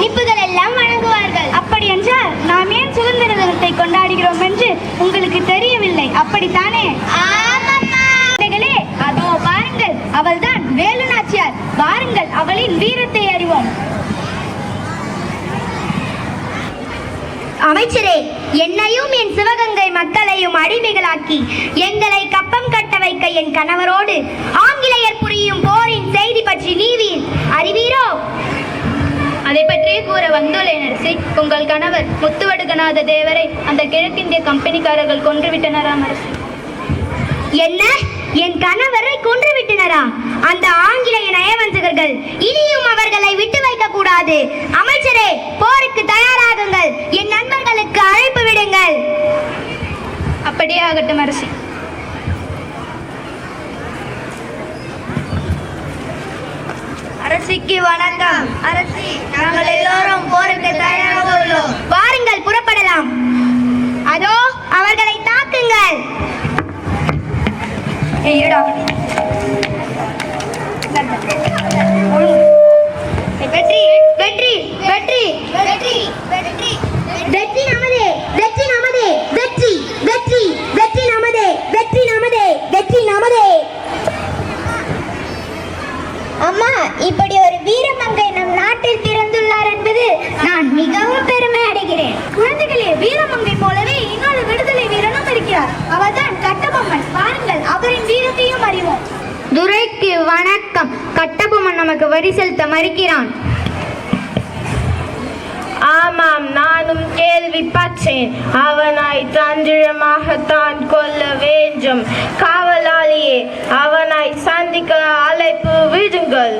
இனிப்புகள் எல்லாம் வழங்குவார்கள். அப்படி என்றால் நாம் ஏன் சுதந்திர தினத்தை கொண்டாடுகிறோம் என்று உங்களுக்கு தெரியவில்லை, அப்படித்தானே? அதோ பாருங்கள், அவள்தான் வேலு நாச்சியார். பாருங்கள், அவளின் வீரத்தை அறிவோம். அமைச்சரே, என்னையும் என் சிவகங்கை மக்களையும் அடிமைகளாக்கி எங்களை கப்பம் கட்ட வைக்க என் கணவரோடு ஆங்கிலேயர் புரியும் போரின் செய்தி பற்றி நீவீர் அறிவீரோ? அதை பற்றியே கூற வந்துள்ளேன் அரசி. உங்கள் கணவர் முத்துவடுகநாத தேவரை அந்த கிழக்கிந்திய கம்பெனிக்காரர்கள் கொன்றுவிட்டனராம் அரசி. என்ன? என் கணவரை கொன்றுவிட்டனரா? அந்த ஆங்கிலேய நயவஞ்சகர்கள் இனியும் அவர்களை விட்டு வைக்க கூடாது. அமைச்சரே, போருக்கு தயாராகுங்கள். என் நண்பர்களுக்கு அழைப்பு விடுங்கள். அப்படியே ஆகட்டும் அரசி. அரசிக்கு வணக்கம். அரசி, நாங்கள் எல்லோரும் போருக்கு தயாராக உள்ளோம். வாருங்கள், புறப்படலாம். அதோ அவர்களை தாக்குங்கள். வெற்றி வெற்றி வெற்றி வெற்றி வெற்றி வெற்றி நமதே, வெற்றி நமதே, வெற்றி வெற்றி வெற்றி நமதே, வெற்றி நமதே, வெற்றி நமதே. அம்மா, இப்படி ஒரு வீரமங்கை நம் நாட்டில் பிறந்துள்ளார் என்பது நான் மிகவும் பெருமை அடைகிறேன். குழந்தைகளே, வீரமங்கை போலவே இன்னொரு விடுதலை வீரனும் இருக்கிறார். அவர்தான் கட்டபொம்மன். பாருங்கள், அவரின் வீரத்தையும் அறிவோம். துரைக்கு வணக்கம். கட்டபொம்மன் நமக்கு வரி செலுத்த மறுக்கிறான். ஆமாம், நானும் கேள்விப்பட்டேன். அவனை தந்திரமாகத்தான் கொல்ல வேண்டும். காவலாளியே, அவனை சந்திக்க அழைப்பு விடுங்கள்.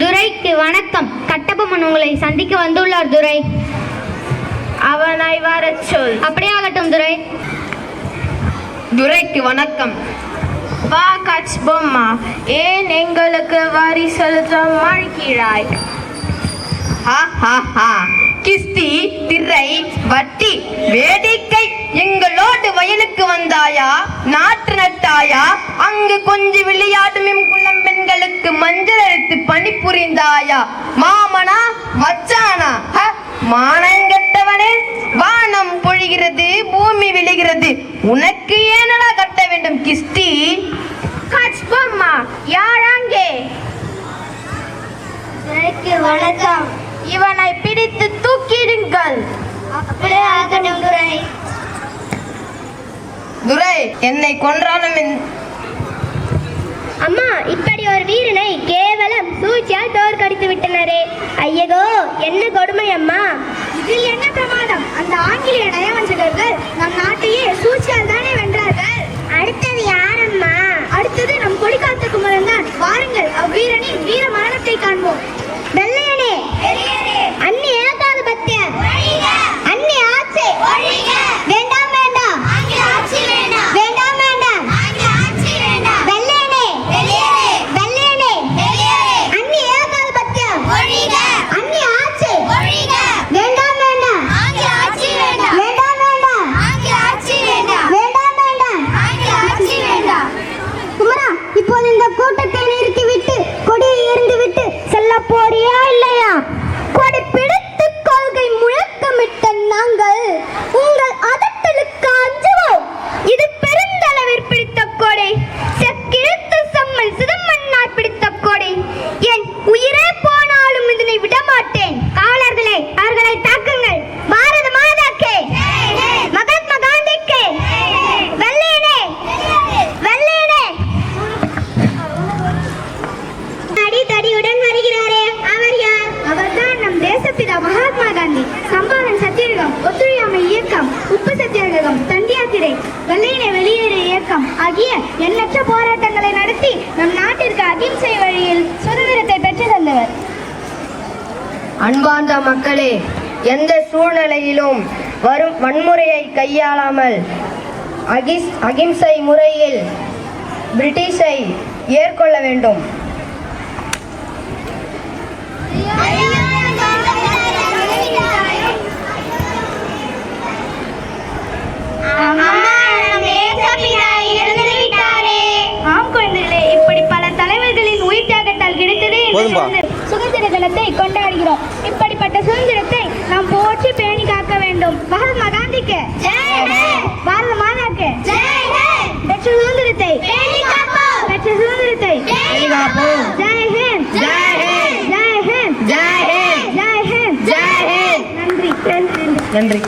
துரைக்கு வணக்கம். கட்டபொம்மன் உங்களை சந்திக்க வந்துள்ளார் துரை. அவனை வரச் சொல். அப்படியே ஆகட்டும் துரை. துரைக்கு வணக்கம். வா கட்டபொம்மா, ஏன் எங்களுக்கு வரி செலுத்த மறுக்கிறாய்? கிஸ்தி, திரை, வட்டி, வேடிக்கை. எங்களோடு வயலுக்கு வந்தாயா? நாட்டு நட்டாயா? அங்கு கொஞ்சம் விளையாடும் குளம் பெண்களுக்கு மஞ்சள் அரைத்து பணி புரிந்தாயா? மாமனா மச்சானா? மானங்கெட்டவனே, வானம் பொழிகிறது, பூமி விழுகிறது. உனக்கு ஏனடா கட்ட வேண்டும் கிஸ்தி? கட்பொம்மா, யார் அங்கே? வணக்கம். இவனை பிடித்து தூக்கிடுங்கள். அப்படியே ஆகட்டும் துரை. துரை, என்னை கொன்றாலும் அம்மா, இப்படி ஒரு வீரனை கேவலம் சூழ்ச்சியால் தோற்கடித்து விட்டனரே. ஐயகோ, என்ன கொடுமை அம்மா. இதில் என்ன பிரமாதம்? அந்த ஆங்கிலேய நயவஞ்சகர்கள் நம் நாட்டையே சூழ்ச்சியால் தானே வென்றார்கள். அடுத்தது யாரம்மா? அடுத்தது நம் கொடிக்காத்த குமரன் தான். வாருங்கள், அவ்வீரனின் வீர மரணத்தை காண்போம். வெள்ளையனே, அன்னி ஏகாதிபத்திய, அன்னி ஆட்சி வேண்டாம் வேண்டாம், வேண்டாம் வேண்டாம். வெள்ளையனே, வெள்ளையனே, அன்னி ஏகாதிபத்தியம், அன்னி ஆட்சி வேண்டாம் வேண்டாம், வேண்டாம் வேண்டாம். குமரா, இப்போது இந்த கூட்டத்தை நிறுத்திவிட்டு கொடியை எறிந்துவிட்டு செல்ல போறியா இல்லையா? கொடி பிடித்து கொள்கை முழக்கமிட்ட நாங்கள் உங்கள் அதட்டலுக்கு அஞ்சுவோம். இது பெருந்தளவில் பிடித்த கொடை, செக்கிழுத்து செம்மல் சிதம்பரனார் பிடித்த கொடை. என் உயிரே போனாலும் இதனை விடமாட்டேன். காவலர்களே, அவர்களை தாக்குங்கள். பாரத மாதாக்கே, மகாத்மா காந்திக்கே. வெள்ளையனே, வெள்ளையனே. தடியுடன் வருகிறாரே, அவர் யார்? அவர்தான் நம் தேசப்பிதா மகாத்மா காந்தி. சம்பாதன் சத்தியாகிரகம், ஒத்துழையாமை இயக்கம், உப்பு சத்தியாகிரகம், தண்டி யாத்திரை, வெள்ளையனை வெளியேறு இயக்கம் ஆகிய எண்ணற்ற போராட்டங்களை நடத்தி நம் நாட்டிற்கு அகிம்சை வழியில் சுதந்திரத்தை பெற்று தந்தவர். அன்பார்ந்த மக்களே, எந்த சூழ்நிலையிலும் வரும் வன்முறையை கையாளாமல் அகிம்சை முறையில் பிரிட்டிஷை ஏற்கொள்ள வேண்டும். ஆம் குழந்தைகளே, இப்படி பல தலைவர்களின் உயிர் தியாகத்தால் கிடைத்ததே சுதந்திர தினத்தை கொண்டாடுகிறோம். இப்படிப்பட்ட சுதந்திரத்தை நாம் போற்றி பேணி காக்க வேண்டும். மகாத்மா காந்திக்கு பாரத மாதாக்கு பெற்ற சுதந்திரத்தை பெற்ற சுதந்திரத்தை ஜெய் ஹிந்த் ஜெய் ஹிந்த் ஜெய் ஹிந்த் ஜெய் ஹிந்த் ஜெய் ஹிந்த். நன்றி. நன்றி.